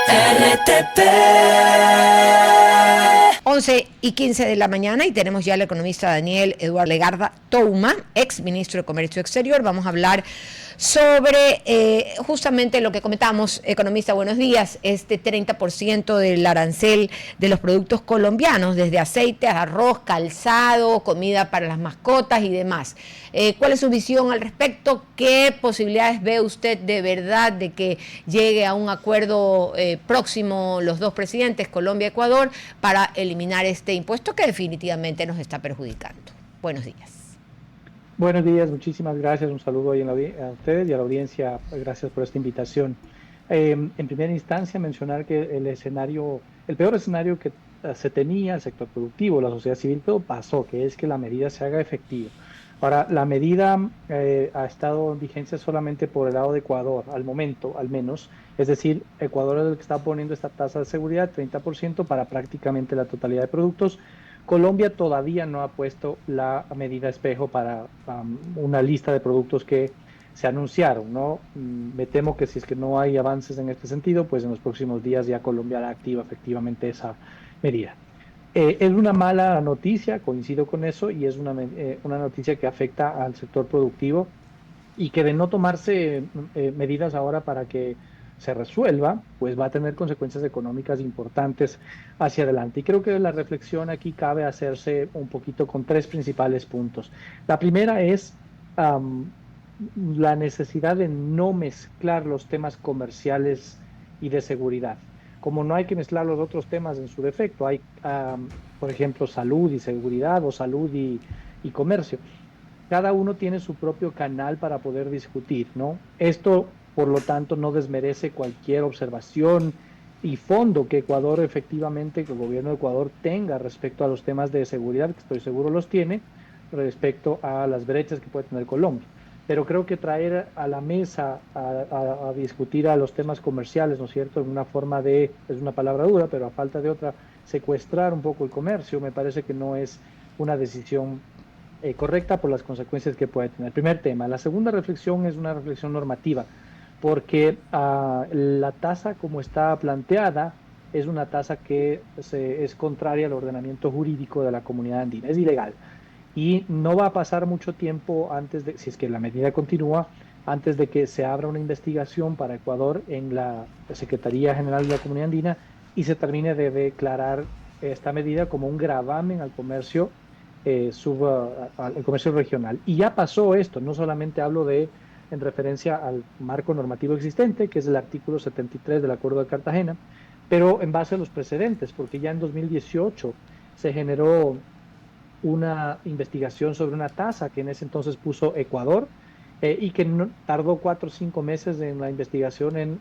RTP. 11:15 de la mañana y tenemos ya al economista Daniel Eduardo Legarda Touma, ex ministro de Comercio Exterior. Vamos a hablar sobre justamente lo que comentamos. Economista, buenos días. Este 30% del arancel de los productos colombianos, desde aceite, arroz, calzado, comida para las mascotas y demás. ¿Cuál es su visión al respecto? ¿Qué posibilidades ve usted de verdad de que llegue a un acuerdo próximo los dos presidentes, Colombia y Ecuador, para eliminar este impuesto que definitivamente nos está perjudicando? Buenos días. Buenos días, muchísimas gracias. Un saludo hoy a ustedes y a la audiencia. Gracias por esta invitación. En primera instancia, mencionar que el peor escenario que se tenía, el sector productivo, la sociedad civil, todo pasó, que es que la medida se haga efectiva. Ahora, la medida ha estado en vigencia solamente por el lado de Ecuador, al momento, al menos. Es decir, Ecuador es el que está poniendo esta tasa de seguridad, 30%, para prácticamente la totalidad de productos. Colombia todavía no ha puesto la medida espejo para una lista de productos que se anunciaron, ¿no? Me temo que si es que no hay avances en este sentido, pues en los próximos días ya Colombia hará activa efectivamente esa medida. Es una mala noticia, coincido con eso, y es una noticia que afecta al sector productivo y que de no tomarse medidas ahora para que se resuelva, pues va a tener consecuencias económicas importantes hacia adelante. Y creo que la reflexión aquí cabe hacerse un poquito con tres principales puntos. La primera es um, la necesidad de no mezclar los temas comerciales y de seguridad. Como no hay que mezclar los otros temas en su defecto, hay, por ejemplo, salud y seguridad o salud y comercio. Cada uno tiene su propio canal para poder discutir, ¿no? Esto, por lo tanto, no desmerece cualquier observación y fondo que Ecuador efectivamente, que el gobierno de Ecuador tenga respecto a los temas de seguridad, que estoy seguro los tiene, respecto a las brechas que puede tener Colombia. Pero creo que traer a la mesa a discutir a los temas comerciales, ¿no es cierto? En una forma de, es una palabra dura, pero a falta de otra, secuestrar un poco el comercio, me parece que no es una decisión correcta por las consecuencias que puede tener. Primer tema. La segunda reflexión es una reflexión normativa, porque la tasa como está planteada es una tasa que es contraria al ordenamiento jurídico de la comunidad andina, es ilegal. Y no va a pasar mucho tiempo antes de, si es que la medida continúa, antes de que se abra una investigación para Ecuador en la Secretaría General de la Comunidad Andina y se termine de declarar esta medida como un gravamen al comercio al comercio regional. Y ya pasó esto, no solamente hablo de en referencia al marco normativo existente, que es el artículo 73 del Acuerdo de Cartagena, pero en base a los precedentes, porque ya en 2018 se generó una investigación sobre una tasa que en ese entonces puso Ecuador y que no, tardó 4 o 5 meses en la investigación en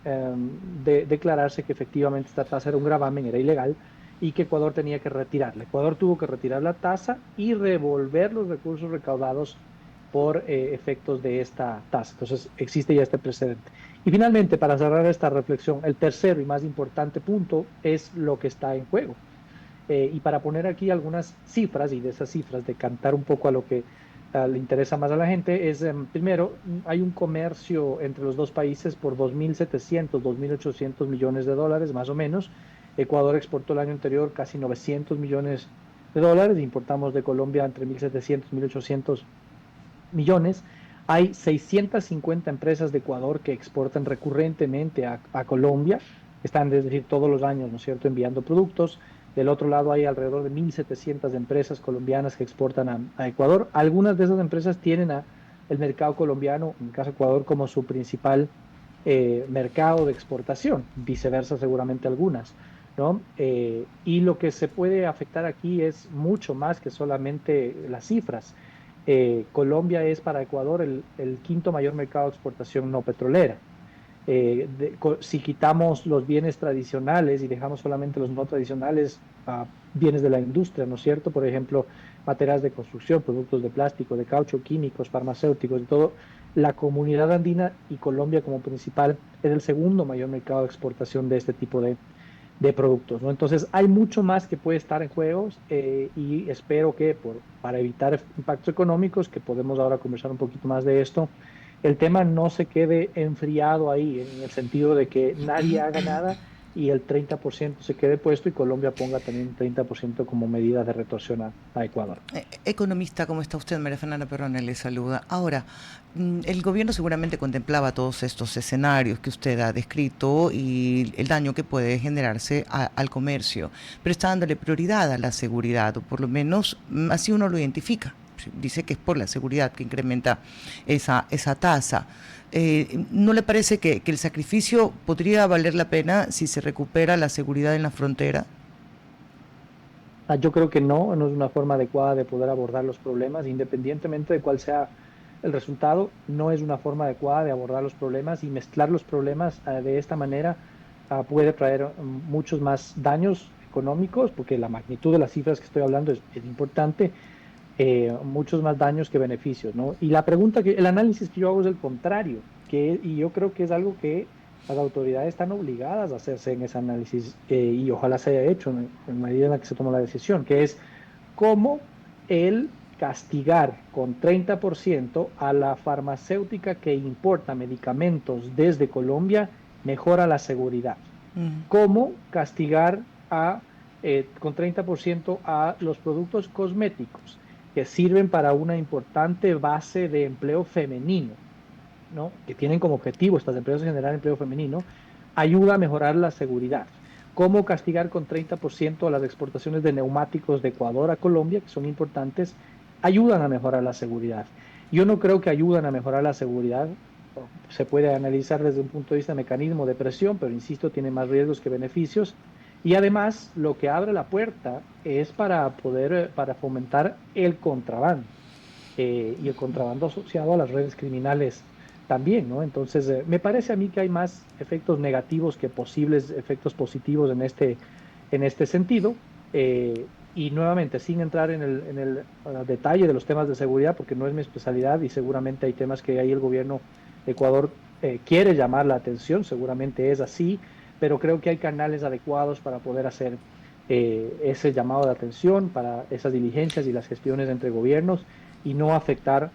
de declararse que efectivamente esta tasa era un gravamen, era ilegal y que Ecuador tenía que retirarla. Ecuador tuvo que retirar la tasa y revolver los recursos recaudados por efectos de esta tasa. Entonces existe ya este precedente. Y finalmente, para cerrar esta reflexión, el tercero y más importante punto es lo que está en juego. Y para poner aquí algunas cifras y de esas cifras decantar un poco a lo que le interesa más a la gente, es primero, hay un comercio entre los dos países por 2.700, 2.800 millones de dólares, más o menos. Ecuador exportó el año anterior casi 900 millones de dólares, importamos de Colombia entre 1.700 y 1.800 millones. Hay 650 empresas de Ecuador que exportan recurrentemente a Colombia, están, es decir, todos los años, ¿no es cierto?, enviando productos. Del otro lado hay alrededor de 1.700 empresas colombianas que exportan a Ecuador. Algunas de esas empresas tienen el mercado colombiano, en el caso de Ecuador, como su principal mercado de exportación, viceversa seguramente algunas, ¿no? Y lo que se puede afectar aquí es mucho más que solamente las cifras. Colombia es para Ecuador el quinto mayor mercado de exportación no petrolera. Si quitamos los bienes tradicionales y dejamos solamente los no tradicionales, bienes de la industria, ¿no es cierto? Por ejemplo, materiales de construcción, productos de plástico, de caucho, químicos, farmacéuticos y todo. La comunidad andina y Colombia como principal es el segundo mayor mercado de exportación de este tipo de productos, ¿no? Entonces, hay mucho más que puede estar en juegos y espero que para evitar impactos económicos, que podemos ahora conversar un poquito más de esto, el tema no se quede enfriado ahí, en el sentido de que nadie haga nada y el 30% se quede puesto y Colombia ponga también un 30% como medida de retorsión a Ecuador. Economista, ¿cómo está usted? María Fernanda Perrone le saluda. Ahora, el gobierno seguramente contemplaba todos estos escenarios que usted ha descrito y el daño que puede generarse al comercio, pero está dándole prioridad a la seguridad, o por lo menos así uno lo identifica. Dice que es por la seguridad que incrementa esa tasa. ¿No le parece que el sacrificio podría valer la pena si se recupera la seguridad en la frontera? Yo creo que no es una forma adecuada de poder abordar los problemas, independientemente de cuál sea el resultado, no es una forma adecuada de abordar los problemas y mezclar los problemas de esta manera puede traer muchos más daños económicos, porque la magnitud de las cifras que estoy hablando es importante, muchos más daños que beneficios, ¿no? Y la pregunta el análisis que yo hago es el contrario, y yo creo que es algo que las autoridades están obligadas a hacerse en ese análisis, y ojalá se haya hecho en medida en la que se tomó la decisión, que es cómo el castigar con 30% a la farmacéutica que importa medicamentos desde Colombia mejora la seguridad. ¿Cómo castigar con 30% a los productos cosméticos que sirven para una importante base de empleo femenino, ¿no? Que tienen como objetivo estas empresas generar empleo femenino, ayuda a mejorar la seguridad? ¿Cómo castigar con 30% a las exportaciones de neumáticos de Ecuador a Colombia, que son importantes, ayudan a mejorar la seguridad? Yo no creo que ayudan a mejorar la seguridad. Se puede analizar desde un punto de vista de mecanismo de presión, pero insisto, tiene más riesgos que beneficios. Y además, lo que abre la puerta es para fomentar el contrabando, y el contrabando asociado a las redes criminales también, ¿no? Entonces, me parece a mí que hay más efectos negativos que posibles efectos positivos en este sentido. Y nuevamente, sin entrar en el detalle de los temas de seguridad, porque no es mi especialidad y seguramente hay temas que ahí el gobierno de Ecuador quiere llamar la atención, seguramente es así, pero creo que hay canales adecuados para poder hacer ese llamado de atención, para esas diligencias y las gestiones entre gobiernos y no afectar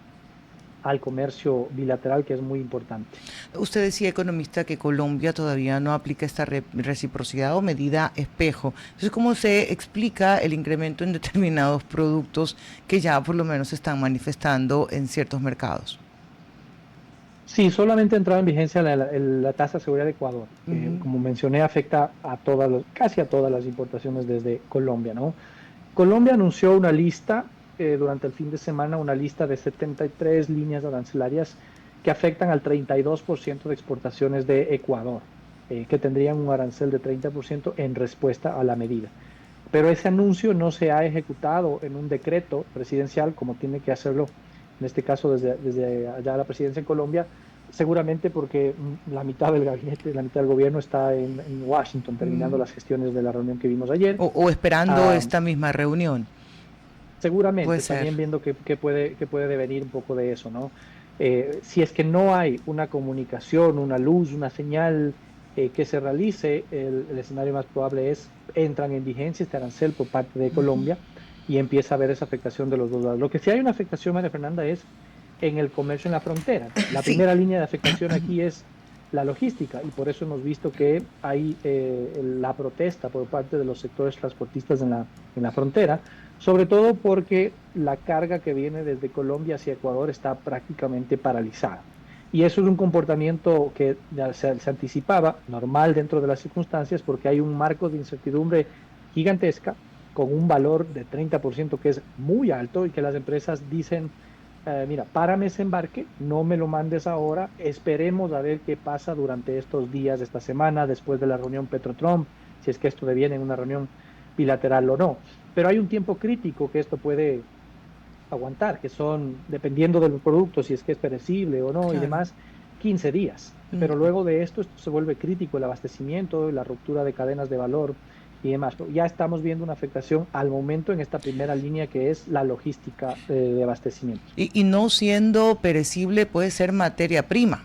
al comercio bilateral, que es muy importante. Usted decía, economista, que Colombia todavía no aplica esta reciprocidad o medida espejo. Entonces, ¿cómo se explica el incremento en determinados productos que ya por lo menos se están manifestando en ciertos mercados? Sí, solamente entraba en vigencia la tasa de seguridad de Ecuador, que como mencioné afecta casi a todas las importaciones desde Colombia, ¿no? Colombia anunció una lista durante el fin de semana, una lista de 73 líneas arancelarias que afectan al 32% de exportaciones de Ecuador, que tendrían un arancel de 30% en respuesta a la medida. Pero ese anuncio no se ha ejecutado en un decreto presidencial como tiene que hacerlo, en este caso desde allá la presidencia en Colombia, seguramente porque la mitad del gabinete, la mitad del gobierno está en Washington terminando las gestiones de la reunión que vimos ayer. O esperando esta misma reunión. Seguramente, también viendo que puede devenir un poco de eso, ¿no? Si es que no hay una comunicación, una luz, una señal que se realice, el escenario más probable es entran en vigencia este arancel por parte de Colombia y empieza a haber esa afectación de los dos lados. Lo que sí hay una afectación, María Fernanda, es en el comercio en la frontera. La primera línea de afectación aquí es la logística y por eso hemos visto que hay la protesta por parte de los sectores transportistas en la frontera, sobre todo porque la carga que viene desde Colombia hacia Ecuador está prácticamente paralizada. Y eso es un comportamiento que se anticipaba, normal dentro de las circunstancias, porque hay un marco de incertidumbre gigantesca con un valor de 30% que es muy alto y que las empresas dicen, mira, párame ese embarque, no me lo mandes ahora, esperemos a ver qué pasa durante estos días, esta semana, después de la reunión Petro-Trump, si es que esto deviene en una reunión bilateral o no. Pero hay un tiempo crítico que esto puede aguantar, que son, dependiendo de los productos, si es que es perecible o no, claro, y demás, 15 días. Pero luego de esto se vuelve crítico el abastecimiento, la ruptura de cadenas de valor y demás. Ya estamos viendo una afectación al momento en esta primera línea que es la logística de abastecimiento. Y no siendo perecible puede ser materia prima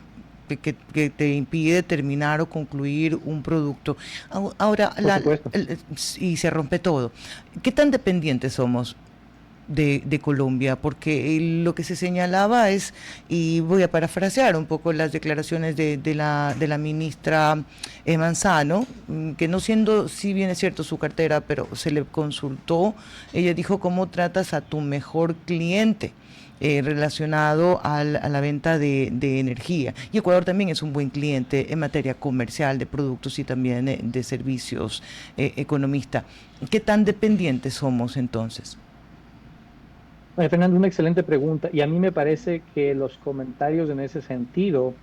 que te impide terminar o concluir un producto. Ahora, y se rompe todo. ¿Qué tan dependientes somos de Colombia, porque lo que se señalaba es, y voy a parafrasear un poco las declaraciones de la ministra Manzano, que no siendo, si bien es cierto su cartera, pero se le consultó, ella dijo: ¿cómo tratas a tu mejor cliente? Relacionado a la venta de energía. Y Ecuador también es un buen cliente en materia comercial, de productos y también de servicios, economista. ¿Qué tan dependientes somos entonces? Fernando, una excelente pregunta, y a mí me parece que los comentarios en ese sentido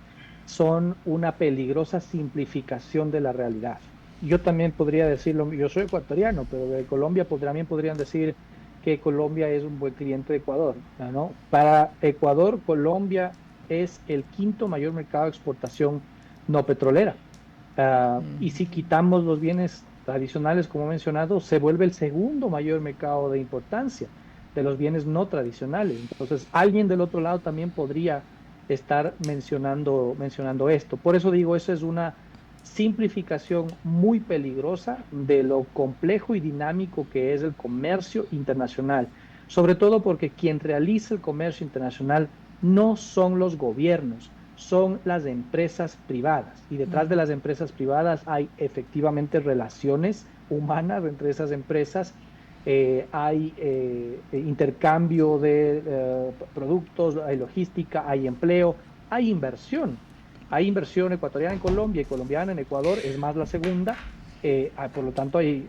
son una peligrosa simplificación de la realidad. Yo también podría decirlo, yo soy ecuatoriano, pero de Colombia también podrían decir que Colombia es un buen cliente de Ecuador, ¿no? Para Ecuador, Colombia es el quinto mayor mercado de exportación no petrolera. Y si quitamos los bienes tradicionales, como he mencionado, se vuelve el segundo mayor mercado de importancia de los bienes no tradicionales. Entonces, alguien del otro lado también podría estar mencionando esto. Por eso digo, eso es una simplificación muy peligrosa de lo complejo y dinámico que es el comercio internacional, sobre todo porque quien realiza el comercio internacional no son los gobiernos, son las empresas privadas, y detrás de las empresas privadas hay efectivamente relaciones humanas entre esas empresas. Hay intercambio de productos, hay logística, hay empleo, hay inversión. Hay inversión ecuatoriana en Colombia y colombiana en Ecuador, es más la segunda. Por lo tanto, hay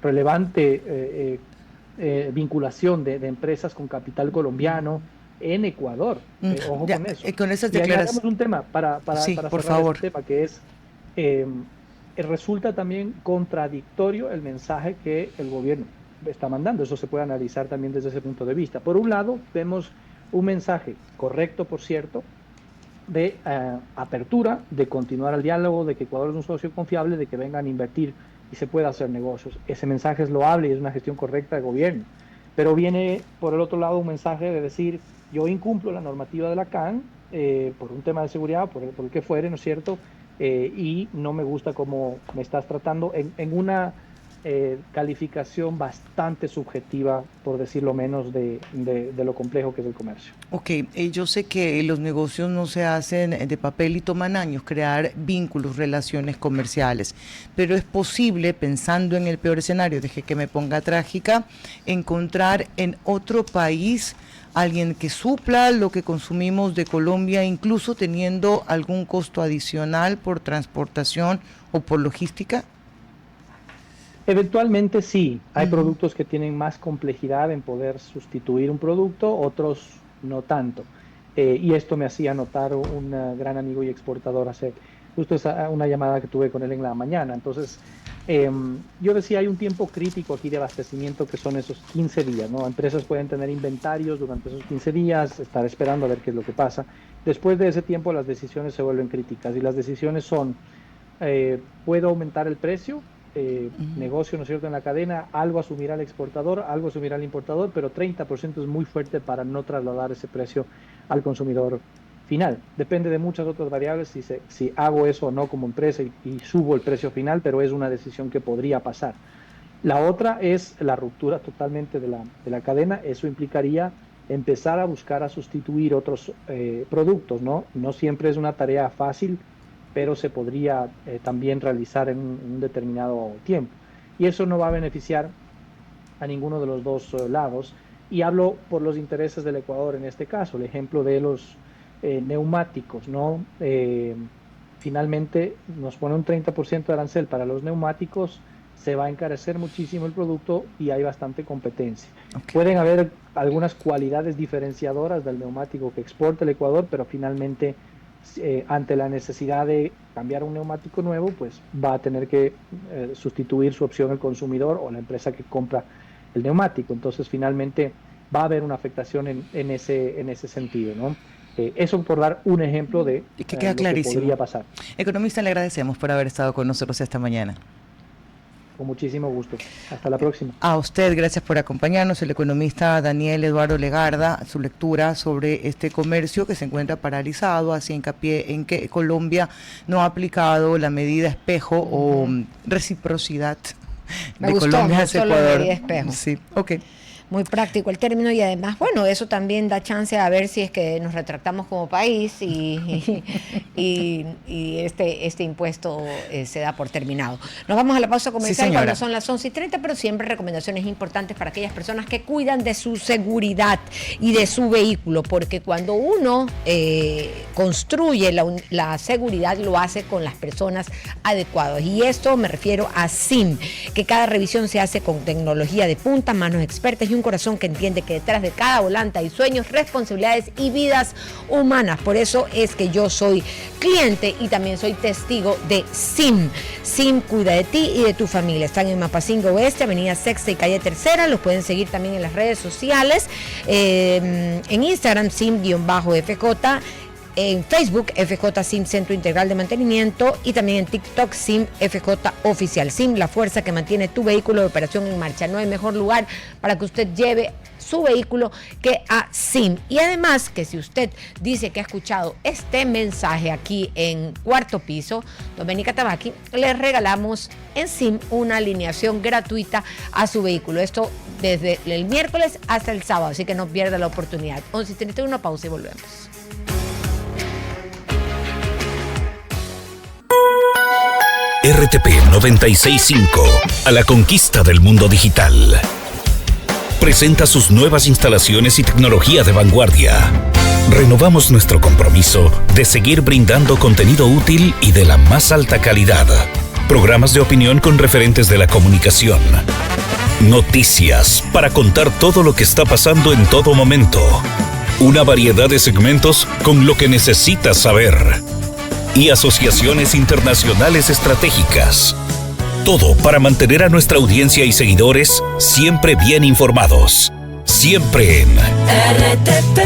relevante vinculación de empresas con capital colombiano en Ecuador. Ojo Ya, con eso. con esas Y añadamos declaraciones. un tema Sí, para por cerrar favor. este tema, que es, resulta también contradictorio el mensaje que el gobierno está mandando. Eso se puede analizar también desde ese punto de vista. Por un lado, vemos un mensaje correcto, por cierto, de apertura, de continuar el diálogo, de que Ecuador es un socio confiable, de que vengan a invertir y se pueda hacer negocios. Ese mensaje es loable y es una gestión correcta de gobierno. Pero viene por el otro lado un mensaje de decir: yo incumplo la normativa de la CAN por un tema de seguridad, por el que fuere, ¿no es cierto? Y no me gusta cómo me estás tratando en una calificación bastante subjetiva, por decirlo menos, de lo complejo que es el comercio. Ok, yo sé que los negocios no se hacen de papel y toman años crear vínculos, relaciones comerciales, pero es posible, pensando en el peor escenario, deje que me ponga trágica, encontrar en otro país alguien que supla lo que consumimos de Colombia, incluso teniendo algún costo adicional por transportación o por logística. Eventualmente sí, hay productos que tienen más complejidad en poder sustituir un producto, otros no tanto. Y esto me hacía notar un gran amigo y exportador hace justo una llamada que tuve con él en la mañana. Entonces, yo decía, hay un tiempo crítico aquí de abastecimiento que son esos 15 días, ¿no? Empresas pueden tener inventarios durante esos 15 días, estar esperando a ver qué es lo que pasa. Después de ese tiempo las decisiones se vuelven críticas y las decisiones son: ¿puedo aumentar el precio? Negocio, ¿no es cierto?, en la cadena, algo asumirá el exportador, algo asumirá el importador, pero 30% es muy fuerte para no trasladar ese precio al consumidor final. Depende de muchas otras variables si hago eso o no como empresa y subo el precio final, pero es una decisión que podría pasar. La otra es la ruptura totalmente de la cadena. Eso implicaría empezar a buscar a sustituir otros productos, ¿no? No siempre es una tarea fácil, pero se podría también realizar en un determinado tiempo. Y eso no va a beneficiar a ninguno de los dos lados. Y hablo por los intereses del Ecuador en este caso, el ejemplo de los neumáticos, ¿no? Finalmente nos pone un 30% de arancel para los neumáticos, se va a encarecer muchísimo el producto y hay bastante competencia. Okay. Pueden haber algunas cualidades diferenciadoras del neumático que exporta el Ecuador, pero finalmente ante la necesidad de cambiar un neumático nuevo, pues va a tener que sustituir su opción el consumidor o la empresa que compra el neumático. Entonces, finalmente va a haber una afectación en ese sentido, ¿no? Eso por dar un ejemplo de que queda lo clarísimo. Que podría pasar. Economista, le agradecemos por haber estado con nosotros esta mañana. Con muchísimo gusto. Hasta la próxima. A usted, gracias por acompañarnos. El economista Daniel Eduardo Legarda, su lectura sobre este comercio que se encuentra paralizado, hace hincapié en que Colombia no ha aplicado la medida espejo o reciprocidad Me de gustó, Colombia hacia Ecuador. la medida espejo. Sí, ok. Muy práctico el término y además, bueno, eso también da chance a ver si es que nos retractamos como país y este impuesto se da por terminado. Nos vamos a la pausa comercial cuando son las 11:30, pero siempre recomendaciones importantes para aquellas personas que cuidan de su seguridad y de su vehículo, porque cuando uno construye la seguridad lo hace con las personas adecuadas. Y esto me refiero a SIM, que cada revisión se hace con tecnología de punta, manos expertas y un corazón que entiende que detrás de cada volante hay sueños, responsabilidades y vidas humanas. Por eso es que yo soy cliente y también soy testigo de SIM. SIM cuida de ti y de tu familia. Están en Mapingo Oeste, Avenida Sexta y Calle Tercera. Los pueden seguir también en las redes sociales, en Instagram SIM-FJ, en Facebook FJ SIM Centro Integral de Mantenimiento y también en TikTok SIM FJ Oficial. SIM, la fuerza que mantiene tu vehículo de operación en marcha. No hay mejor lugar para que usted lleve su vehículo que a SIM. Y además que si usted dice que ha escuchado este mensaje aquí en Cuarto Piso, Domenica Tabaqui, le regalamos en SIM una alineación gratuita a su vehículo. Esto desde el miércoles hasta el sábado, así que no pierda la oportunidad. 11:31, una pausa y volvemos. RTP 965, a la conquista del mundo digital. Presenta sus nuevas instalaciones y tecnología de vanguardia. Renovamos nuestro compromiso de seguir brindando contenido útil y de la más alta calidad. Programas de opinión con referentes de la comunicación. Noticias para contar todo lo que está pasando en todo momento. Una variedad de segmentos con lo que necesitas saber. Y asociaciones internacionales estratégicas. Todo para mantener a nuestra audiencia y seguidores siempre bien informados. Siempre en RTP.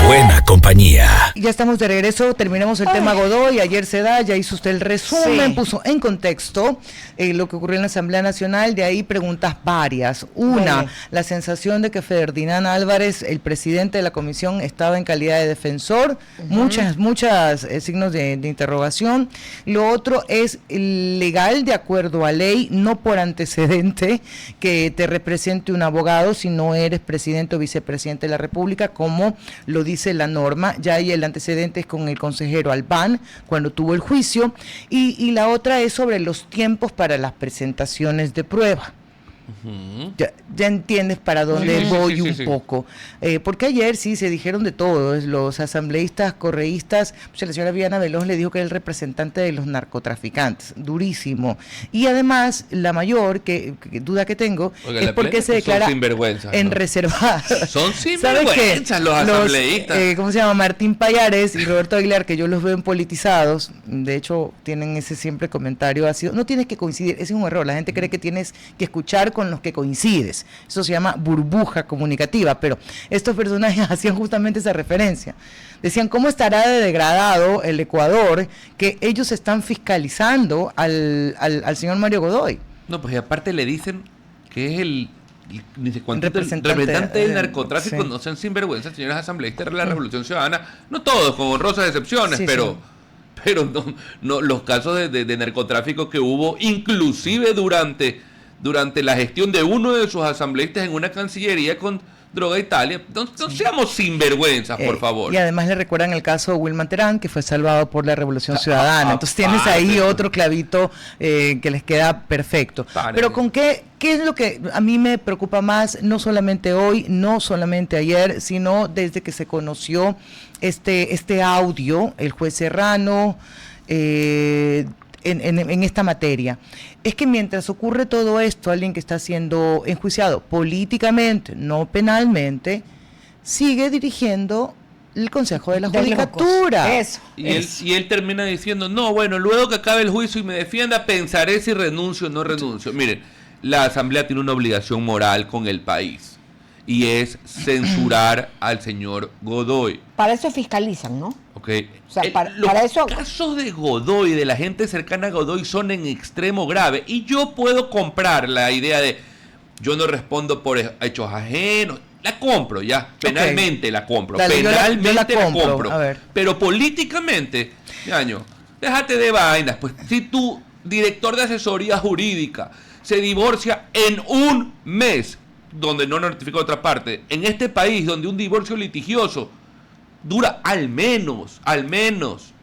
Buena compañía. Ya estamos de regreso, terminamos el tema Godoy. Ayer se da, ya hizo usted el resumen, puso en contexto lo que ocurrió en la Asamblea Nacional. De ahí preguntas varias. Una, la sensación de que Ferdinand Álvarez, el presidente de la comisión, estaba en calidad de defensor. Muchas signos de interrogación. Lo otro es legal, de acuerdo a ley, no por antecedente que te represente un abogado si no eres presidente o vicepresidente de la República, como lo dice la norma. Ya hay el antecedente es con el consejero Albán cuando tuvo el juicio, y la otra es sobre los tiempos para las presentaciones de prueba. Ya entiendes para dónde voy un poco, porque ayer sí se dijeron de todo, los asambleístas correístas. Pues la señora Viviana Veloz le dijo que era el representante de los narcotraficantes, durísimo, y además la mayor duda que tengo, oiga, es porque se declara en reservado. Son sinvergüenzas los asambleístas. ¿Cómo se llama? Martín Payares y Roberto Aguilar, que yo los veo en politizados, de hecho tienen ese siempre comentario ácido. No tienes que coincidir, ese es un error, la gente cree que tienes que escuchar con los que coincides. Eso se llama burbuja comunicativa, pero estos personajes hacían justamente esa referencia. Decían, ¿cómo estará de degradado el Ecuador que ellos están fiscalizando al señor Mario Godoy? No, pues y aparte le dicen que es el representante del narcotráfico. Sí. No sean sinvergüenzas, señores asambleístas de la Revolución Ciudadana. No todos, con honrosas excepciones, sí, pero no los casos de narcotráfico que hubo, inclusive durante la gestión de uno de sus asambleístas en una cancillería con Droga Italia. No seamos sinvergüenzas, por favor. Y además le recuerdan el caso de Wilman Terán, que fue salvado por la Revolución Ciudadana. Entonces tienes ahí otro clavito que les queda perfecto. Pero ¿con qué es lo que a mí me preocupa más? No solamente hoy, no solamente ayer, sino desde que se conoció este audio, el juez Serrano, en esta materia, es que mientras ocurre todo esto, alguien que está siendo enjuiciado políticamente, no penalmente, sigue dirigiendo el Consejo de la Judicatura. Y él termina diciendo, no, bueno, luego que acabe el juicio y me defienda, pensaré si renuncio o no renuncio. Miren, la Asamblea tiene una obligación moral con el país, y es censurar al señor Godoy. Para eso fiscalizan, ¿no? Okay. O sea, para eso... Los casos de Godoy, de la gente cercana a Godoy, son en extremo grave. Y yo puedo comprar la idea de, yo no respondo por hechos ajenos. La compro ya, penalmente la compro. Dale, penalmente yo la compro. Pero políticamente, Ñaño, déjate de vainas. Pues si tu director de asesoría jurídica se divorcia en un mes, donde no notifica otra parte. En este país, donde un divorcio litigioso dura al menos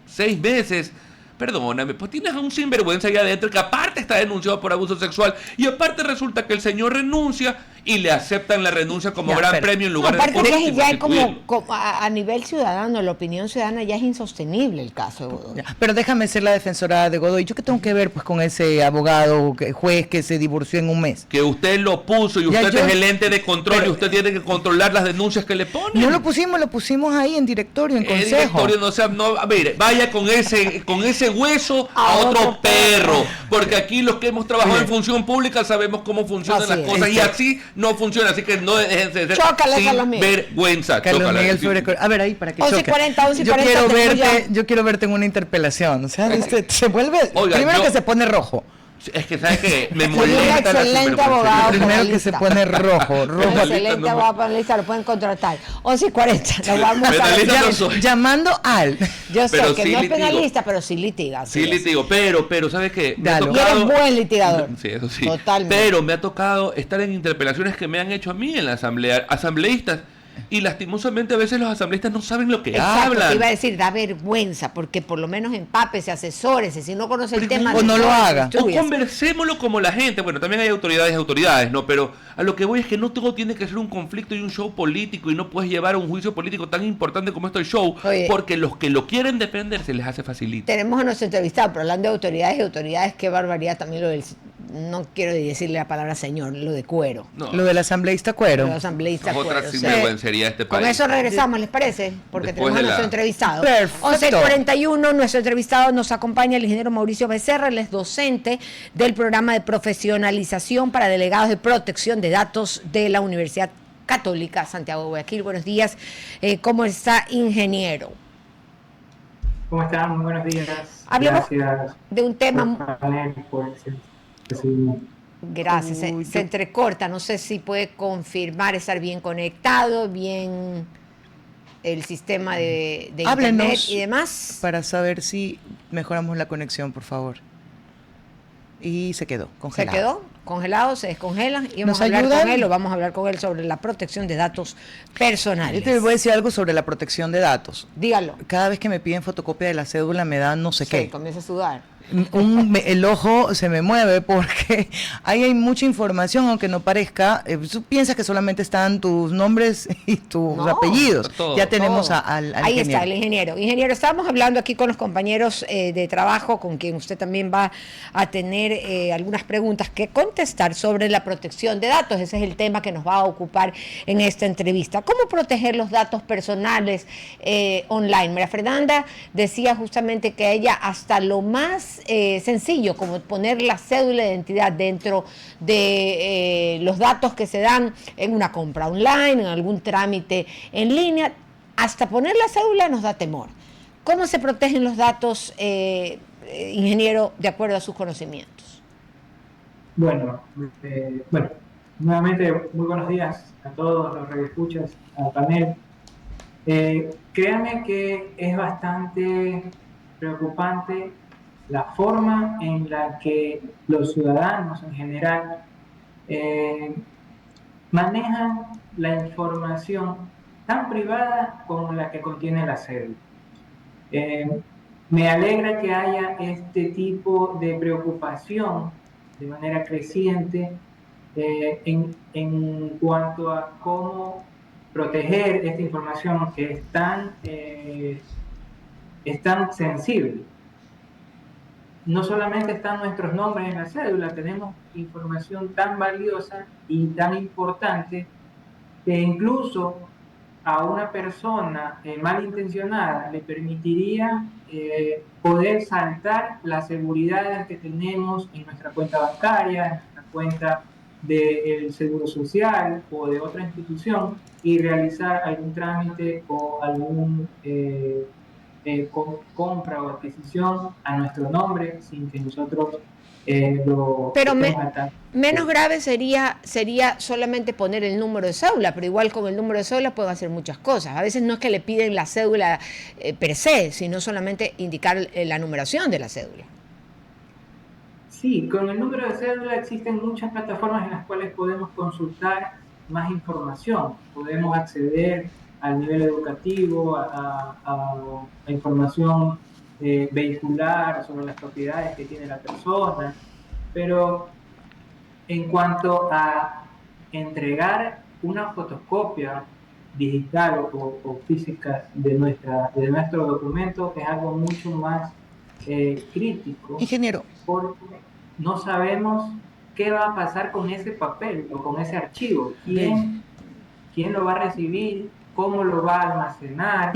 6 meses, perdóname, pues tienes a un sinvergüenza ahí adentro que aparte está denunciado por abuso sexual y aparte resulta que el señor renuncia y le aceptan la renuncia como gran premio en lugar de aparte ya como a nivel ciudadano, la opinión ciudadana ya es insostenible el caso de Godoy. Pero déjame ser la defensora de Godoy. ¿Yo qué tengo que ver pues con ese abogado, juez que se divorció en un mes? Que usted lo puso y usted es el ente de control y usted tiene que controlar las denuncias que le ponen. No lo pusimos ahí en directorio, en consejo. Directorio, mire, vaya con ese hueso a otro perro, porque aquí los que hemos trabajado en función pública sabemos cómo funcionan las cosas y así no funciona, así que no dejen de ser sin vergüenza. Carlos Miguel Flores. A ver, ahí para que choque. 11:40. Yo quiero verte en una interpelación. O sea, se vuelve. Oiga, primero que se pone rojo. Es que sabes que me molesta. Excelente abogado. Primero que se pone rojo. Excelente abogado penalista, lo pueden contratar. 11:40. Lo vamos a llamando al. Yo sé que no es penalista, pero sí litiga. Sí litigo, pero ¿sabes qué? Y eres buen litigador. Sí, eso sí. Totalmente. Pero me ha tocado estar en interpelaciones que me han hecho a mí en la asamblea, asambleístas. Y lastimosamente a veces los asambleístas no saben lo que hablan. Te iba a decir, da vergüenza, porque por lo menos empápese, asesórese, si no conoce el tema. O no lo haga. O conversémoslo como la gente. Bueno, también hay autoridades, ¿no? Pero a lo que voy es que no todo tiene que ser un conflicto y un show político y no puedes llevar a un juicio político tan importante como este show, porque los que lo quieren defender se les hace facilito. Tenemos a nuestro entrevistado, pero hablando de autoridades, qué barbaridad también lo del... No quiero decirle la palabra señor, lo de Cuero. No. Lo del asambleísta Cuero. Lo del asambleísta Cuero. Otra sinvergüencería este país. Con eso regresamos, ¿les parece? Porque después tenemos a nuestro entrevistado. Perfecto. 11:41, nuestro entrevistado nos acompaña el ingeniero Mauricio Becerra, él es docente del programa de profesionalización para delegados de protección de datos de la Universidad Católica Santiago de Guayaquil. Buenos días. ¿Cómo está, ingeniero? ¿Cómo están? Muy buenos días. Hablemos Gracias de un tema... Gracias. Se entrecorta. No sé si puede confirmar estar bien conectado, bien el sistema de internet y demás. Para saber si mejoramos la conexión, por favor. Y se quedó congelado. Se quedó congelado, se descongela y vamos a hablar con él, o vamos a hablar con él sobre la protección de datos personales. Yo te voy a decir algo sobre la protección de datos. Dígalo. Cada vez que me piden fotocopia de la cédula me dan no sé qué. Sí, comienza a sudar. El ojo se me mueve porque ahí hay mucha información, aunque no parezca. Tú piensas que solamente están tus nombres y tus apellidos. Ya tenemos al ahí ingeniero. está el ingeniero. Ingeniero, estábamos hablando aquí con los compañeros de trabajo, con quien usted también va a tener algunas preguntas que contestar sobre la protección de datos. Ese es el tema que nos va a ocupar en esta entrevista. ¿Cómo proteger los datos personales online? María Fernanda decía justamente que ella hasta lo más sencillo, como poner la cédula de identidad dentro de los datos que se dan en una compra online, en algún trámite en línea, hasta poner la cédula nos da temor. ¿Cómo se protegen los datos, ingeniero, de acuerdo a sus conocimientos? Bueno, nuevamente muy buenos días a todos los radioescuchas, al panel. Créanme que es bastante preocupante la forma en la que los ciudadanos en general manejan la información tan privada como la que contiene la cédula. Me alegra que haya este tipo de preocupación de manera creciente en cuanto a cómo proteger esta información que es tan sensible. No solamente están nuestros nombres en la cédula, tenemos información tan valiosa y tan importante que incluso a una persona malintencionada le permitiría poder saltar las seguridades que tenemos en nuestra cuenta bancaria, en nuestra cuenta del Seguro Social o de otra institución y realizar algún trámite o algún compra o adquisición a nuestro nombre sin que nosotros lo... Pero menos grave sería solamente poner el número de cédula, pero igual con el número de cédula pueden hacer muchas cosas. A veces no es que le piden la cédula per se, sino solamente indicar la numeración de la cédula. Sí, con el número de cédula existen muchas plataformas en las cuales podemos consultar más información. Podemos acceder al nivel educativo, a información vehicular sobre las propiedades que tiene la persona, pero en cuanto a entregar una fotocopia digital o física de nuestro documento es algo mucho más crítico, Ingeniero. porque no sabemos qué va a pasar con ese papel o con ese archivo, quién lo va a recibir, cómo lo va a almacenar,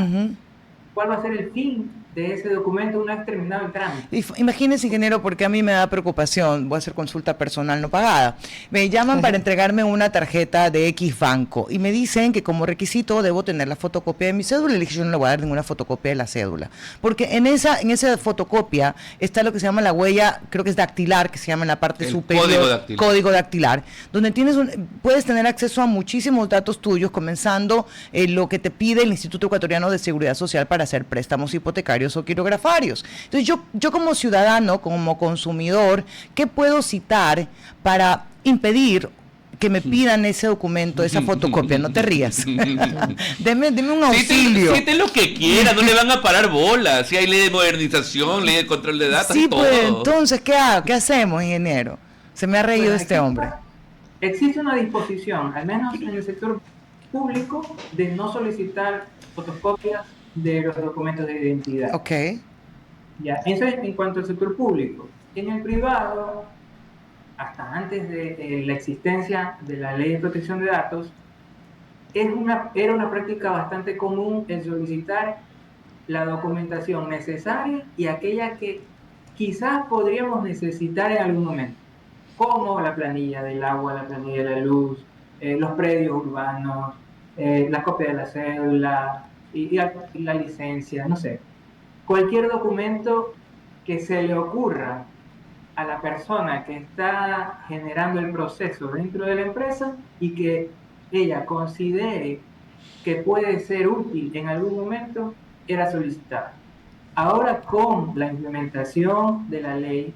cuál va a ser el fin de ese documento una vez terminado el trámite. Imagínese, ingeniero, porque a mí me da preocupación, voy a hacer consulta personal no pagada. Me llaman para entregarme una tarjeta de X banco y me dicen que como requisito debo tener la fotocopia de mi cédula, y le dije, yo no le voy a dar ninguna fotocopia de la cédula, porque en esa fotocopia está lo que se llama la huella, creo que es dactilar, que se llama en la parte superior, código dactilar, donde puedes tener acceso a muchísimos datos tuyos, comenzando lo que te pide el Instituto Ecuatoriano de Seguridad Social para hacer préstamos hipotecarios o quirografarios. Entonces yo como ciudadano, como consumidor, ¿qué puedo citar para impedir que me pidan ese documento, esa fotocopia? No te rías. deme un auxilio. Cite lo que quiera, no le van a parar bolas. Si hay ley de modernización, ley de control de datos, sí, todo. Pues entonces, ¿qué hago? ¿Qué hacemos, ingeniero? Se me ha reído este hombre. Existe una disposición, al menos en el sector público, de no solicitar fotocopias de los documentos de identidad. Ok. Ya, eso es en cuanto al sector público. En el privado, hasta antes de la existencia de la Ley de Protección de Datos, era una práctica bastante común el solicitar la documentación necesaria y aquella que quizás podríamos necesitar en algún momento, como la planilla del agua, la planilla de la luz, los predios urbanos, la copia de la cédula, y la licencia, no sé, cualquier documento que se le ocurra a la persona que está generando el proceso dentro de la empresa y que ella considere que puede ser útil en algún momento, era solicitar. Ahora, con la implementación de la ley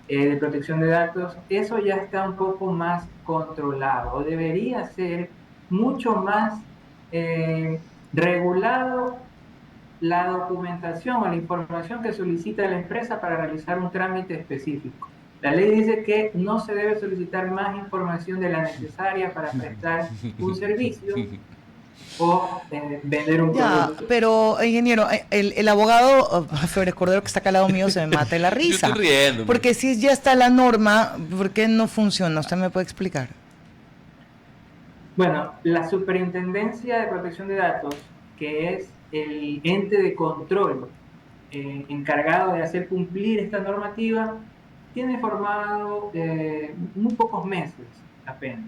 de protección de datos, eso ya está un poco más controlado, o debería ser mucho más regulado la documentación o la información que solicita la empresa para realizar un trámite específico. La ley dice que no se debe solicitar más información de la necesaria para prestar un servicio o vender un producto. Pero, ingeniero, el abogado Febres Cordero, que está acá al lado mío, se me mata de la risa. Yo estoy riendo. Porque si ya está la norma, ¿por qué no funciona? ¿Usted me puede explicar? Bueno, la Superintendencia de Protección de Datos, que es el ente de control encargado de hacer cumplir esta normativa, tiene formado muy pocos meses apenas.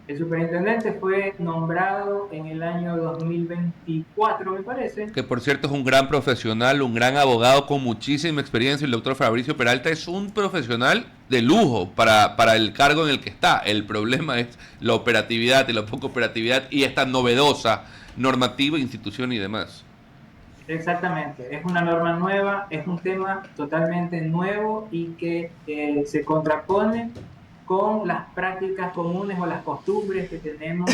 El superintendente fue nombrado en el año 2024, me parece. Que por cierto es un gran profesional, un gran abogado con muchísima experiencia. El doctor Fabricio Peralta es un profesional de lujo para el cargo en el que está. El problema es la operatividad y la poca operatividad y esta novedosa normativa, institución y demás. Exactamente, es una norma nueva, es un tema totalmente nuevo y que se contrapone con las prácticas comunes o las costumbres que tenemos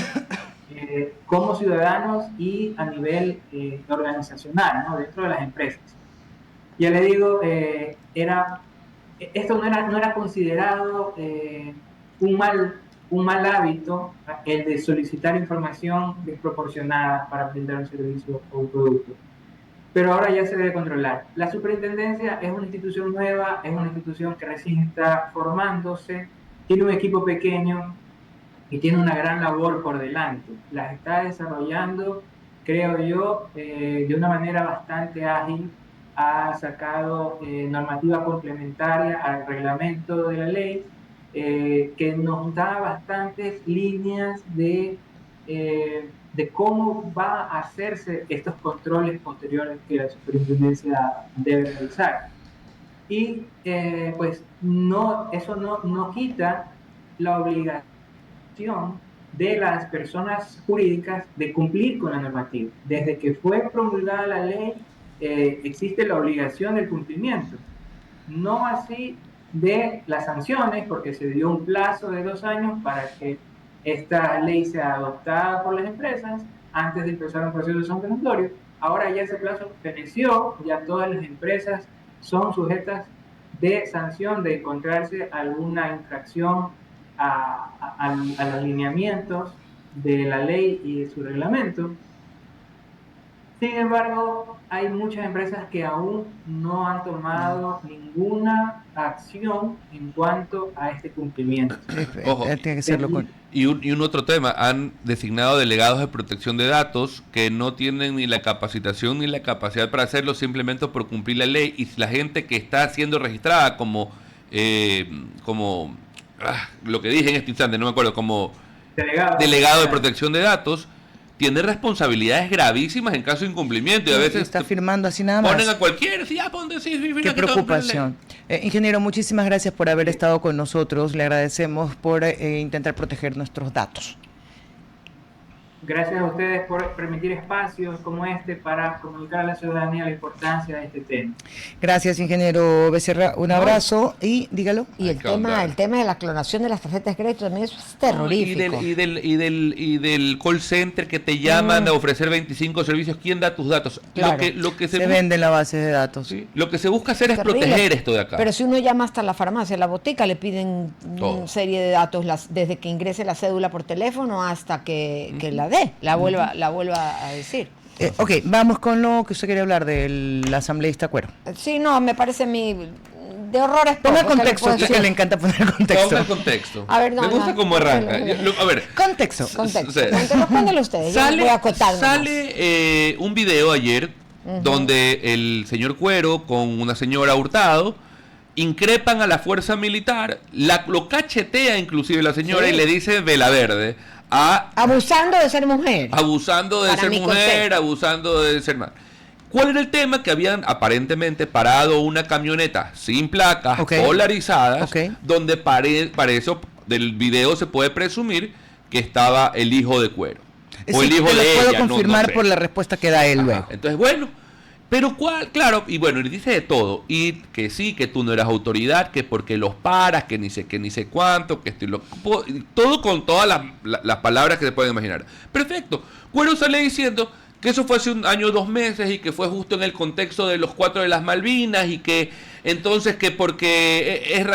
como ciudadanos y a nivel organizacional, ¿no? Dentro de las empresas. Ya le digo, esto no era considerado un mal hábito, el de solicitar información desproporcionada para brindar un servicio o un producto. Pero ahora ya se debe controlar. La superintendencia es una institución nueva, es una institución que recién está formándose, tiene un equipo pequeño y tiene una gran labor por delante. Las está desarrollando, creo yo, de una manera bastante ágil. Ha sacado normativa complementaria al reglamento de la ley, que nos da bastantes líneas de cómo va a hacerse estos controles posteriores que la superintendencia debe realizar. Y pues eso no quita la obligación de las personas jurídicas de cumplir con la normativa. Desde que fue promulgada la ley, existe la obligación del cumplimiento. No así de las sanciones, porque se dio un plazo de 2 años para que esta ley sea adoptada por las empresas antes de empezar un proceso sancionatorio. Ahora ya ese plazo feneció, ya todas las empresas son sujetas de sanción de encontrarse alguna infracción a los lineamientos de la ley y de su reglamento. Sin embargo, hay muchas empresas que aún no han tomado ninguna acción en cuanto a este cumplimiento. Ojo, tiene que serlo con... y un otro tema, han designado delegados de protección de datos que no tienen ni la capacitación ni la capacidad para hacerlo simplemente por cumplir la ley, y la gente que está siendo registrada como lo que dije en este instante, no me acuerdo, como delegado de protección de datos, tiene responsabilidades gravísimas en caso de incumplimiento, y a veces está firmando así nada más. Ponen a cualquiera, sí, ponte, sí, qué preocupación. Ingeniero, muchísimas gracias por haber estado con nosotros. Le agradecemos por intentar proteger nuestros datos. Gracias a ustedes por permitir espacios como este para comunicar a la ciudadanía la importancia de este tema. Gracias, ingeniero Becerra. Un abrazo y dígalo. Y el tema de la clonación de las tarjetas de crédito también es terrorífico. Y del call center que te llaman a ofrecer 25 servicios. ¿Quién da tus datos? Claro. Lo que se vende en la base de datos. ¿Sí? Lo que se busca hacer es proteger esto de acá. Pero si uno llama hasta la farmacia, la botica, le piden una serie de datos, desde que ingrese la cédula por teléfono hasta que la vuelva a decir. Ok, vamos con lo que usted quería hablar del asambleísta Cuero. Sí, no, me parece de horrores. Ponga el contexto, que le encanta poner contexto. Ponga el contexto. A ver, me gusta cómo arranca. A ver. Contexto. Respóndelo ustedes. Sale un video ayer donde el señor Cuero con una señora Hurtado increpan a la fuerza militar, lo cachetea inclusive la señora y le dice vela verde. Abusando de ser mujer. Abusando de ser mujer, abusando de ser mal. ¿Cuál era el tema? Que habían aparentemente parado una camioneta sin placas, polarizadas, donde para eso del video se puede presumir que estaba el hijo de Cuero. O el hijo de ella. Puedo confirmar por la respuesta que da él luego. Entonces, bueno, pero claro, y bueno, y dice de todo, y que sí, que tú no eras autoridad, que porque los paras, que ni sé cuánto, que todo con todas las palabras que se pueden imaginar. Perfecto. Cuero sale diciendo que eso fue hace un año o 2 meses y que fue justo en el contexto de los 4 de las Malvinas, y que entonces que porque es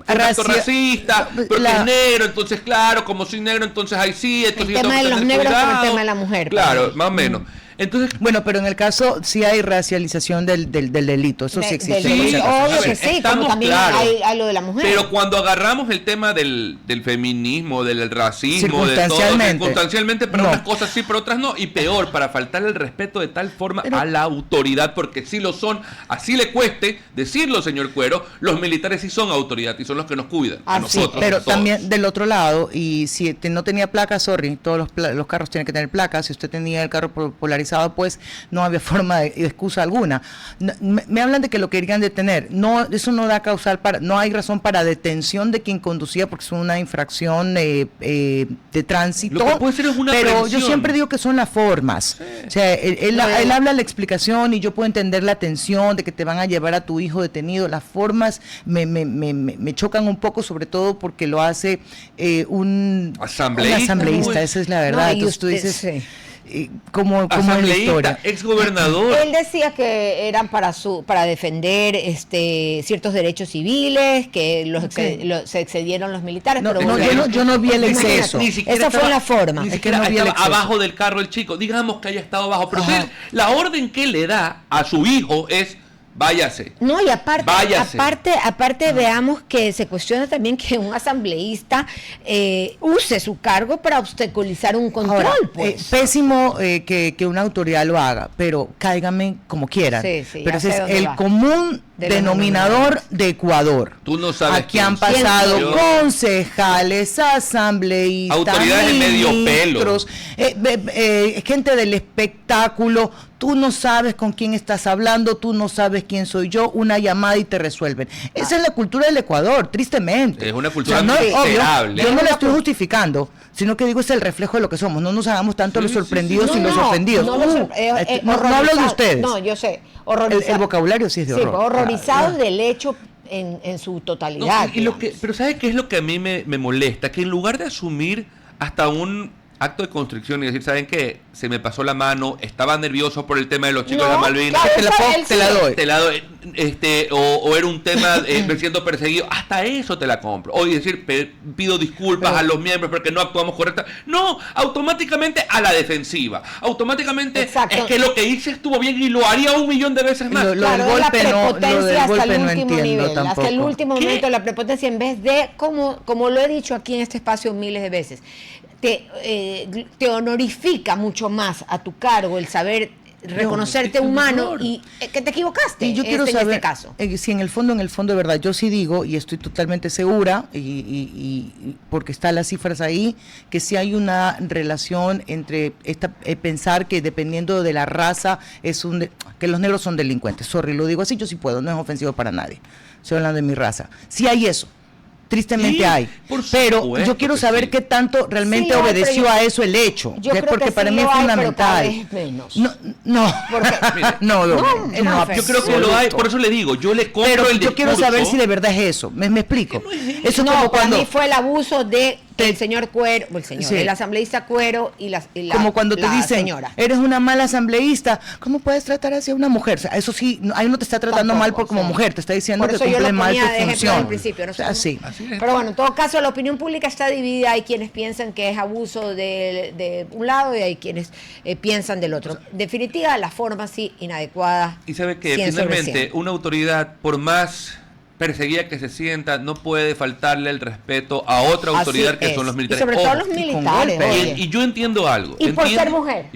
racista, porque es negro, entonces claro, como soy negro, entonces ahí sí, entonces el tema de los negros con el tema de la mujer. Claro, más o menos. Entonces, bueno, pero en el caso sí hay racialización del delito, eso sí existe. Obvio que sí, como también hay lo de la mujer. Pero cuando agarramos el tema del feminismo, del racismo, de todo, circunstancialmente, para unas cosas sí, para otras no, y peor, para faltar el respeto de tal forma a la autoridad, porque sí lo son, así le cueste decirlo, señor Cuero, los militares sí son autoridad y son los que nos cuidan, a nosotros. Pero todos. También del otro lado, y si no tenía placas, todos los carros tienen que tener placas, si usted tenía el carro polarizado, pues no había forma de excusa alguna. Me hablan de que lo querían detener. No, eso no da causal no hay razón para detención de quien conducía, porque es una infracción de tránsito. Lo que puede ser es una pero prevención. Yo siempre digo que son las formas. Sí. O sea, él habla la explicación y yo puedo entender la tensión de que te van a llevar a tu hijo detenido. Las formas me chocan un poco, sobre todo porque lo hace un asambleísta, esa es la verdad. Entonces tú dices... como en la historia. Exgobernador. Él decía que eran para defender ciertos derechos civiles, que se excedieron los militares. Yo no vi el exceso. Esa fue la forma. Ni siquiera estaba abajo del carro el chico. Digamos que haya estado abajo. Pero la orden que le da a su hijo es: váyase. No, y aparte veamos que se cuestiona también que un asambleísta use su cargo para obstaculizar un control. Ahora, pésimo que una autoridad lo haga, pero cáigame como quieran. Sí, pero ese es el común denominador de Ecuador. Tú no sabes. Aquí han pasado concejales, asambleístas, autoridades de medio pelo, gente del espectáculo. Tú no sabes con quién estás hablando, tú no sabes quién soy yo, una llamada y te resuelven. Esa es la cultura del Ecuador, tristemente. Es una cultura miserable. Yo no la estoy justificando, sino que digo es el reflejo de lo que somos. No nos hagamos tanto los sorprendidos y los ofendidos. No hablo de ustedes. No, yo sé. El vocabulario sí es de horror. Horrorizados del hecho en su totalidad. Pero ¿sabe qué es lo que a mí me molesta? Que en lugar de asumir hasta un acto de constricción y decir, ¿saben qué? Se me pasó la mano, estaba nervioso por el tema de los chicos de las Malvinas. Claro, te la doy. O era un tema siendo perseguido, hasta eso te la compro. O decir, pido disculpas a los miembros porque no actuamos correctamente. No, automáticamente a la defensiva. Automáticamente es que lo que hice estuvo bien y lo haría 1.000.000 de veces más. Lo del golpe no entiendo tampoco. Hasta el último momento, la prepotencia, en vez de, como lo he dicho aquí en este espacio miles de veces, te honorifica mucho más a tu cargo el saber reconocerte humano y que te equivocaste. Y yo quiero saber, en este caso. Si en el fondo de verdad, yo sí digo, y estoy totalmente segura, y porque están las cifras ahí, que sí hay una relación entre pensar que dependiendo de la raza, que los negros son delincuentes. Sorry, lo digo así, yo sí puedo, no es ofensivo para nadie. Estoy hablando de mi raza. Sí hay eso. Tristemente hay, pero yo quiero saber qué tanto realmente obedeció a eso el hecho, porque para mí es fundamental. Yo creo que lo hay, por eso le digo, yo le compro el discurso. Yo quiero saber si de verdad es eso, me explico. Eso como cuando para mí fue el abuso de el señor Cuero, el asambleísta Cuero y la como cuando te dicen, señora, eres una mala asambleísta, ¿cómo puedes tratar así a una mujer? O sea, eso sí, ahí no te está tratando mal como mujer, te está diciendo que cumple mal tu función. Al principio, ¿no? Pero bueno, en todo caso, la opinión pública está dividida. Hay quienes piensan que es abuso de un lado y hay quienes piensan del otro. En definitiva, la forma sí inadecuada. Y sabe que finalmente una autoridad, por más perseguida que se sienta, no puede faltarle el respeto a otra autoridad que son los militares. Y sobre todo los militares. Y yo entiendo algo. Por ser mujer.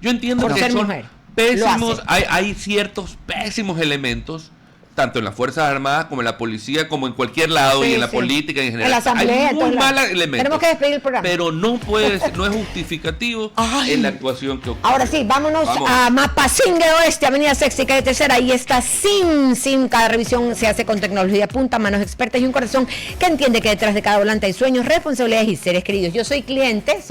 Yo entiendo que son pésimos, hay ciertos pésimos elementos, tanto en las Fuerzas Armadas como en la policía, como en cualquier lado, y en la política en general. En la asamblea, hay muy malos elementos. Tenemos que despedir el programa. Pero no es justificativo en la actuación que ocurre. Ahora sí, vámonos a Mapasingue Oeste, Avenida Sexta y Calle Tercera. Ahí está SIM. Cada revisión se hace con tecnología punta, manos expertas y un corazón que entiende que detrás de cada volante hay sueños, responsabilidades y seres queridos. Yo soy cliente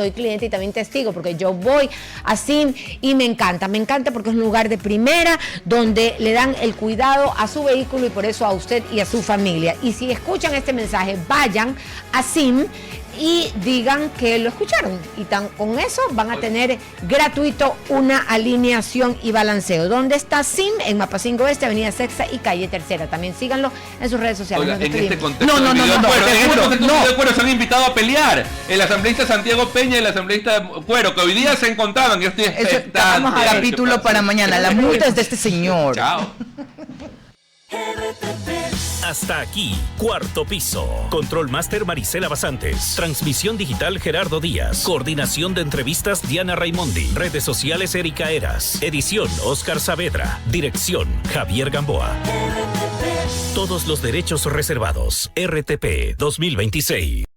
y también testigo, porque yo voy a SIM y me encanta porque es un lugar de primera donde le dan el cuidado a su vehículo y por eso a usted y a su familia. Y si escuchan este mensaje, vayan a SIM y digan que lo escucharon. Y con eso van a tener gratuito una alineación y balanceo. ¿Dónde está SIM? En Mapasingue Oeste, Avenida Sexta y Calle Tercera. También síganlo en sus redes sociales. Oiga, en este contexto de Cuero se han invitado a pelear el asambleísta Santiago Peña y el asambleísta Cuero, que hoy día se encontraban. Yo estoy expectante. Vamos a capítulo para mañana. La multa es de este señor. Chao. Hasta aquí, Cuarto Piso. Control Master Marisela Basantes. Transmisión digital Gerardo Díaz. Coordinación de entrevistas Diana Raimondi. Redes sociales Erika Eras. Edición Oscar Saavedra. Dirección Javier Gamboa. Todos los derechos reservados. RTP 2026.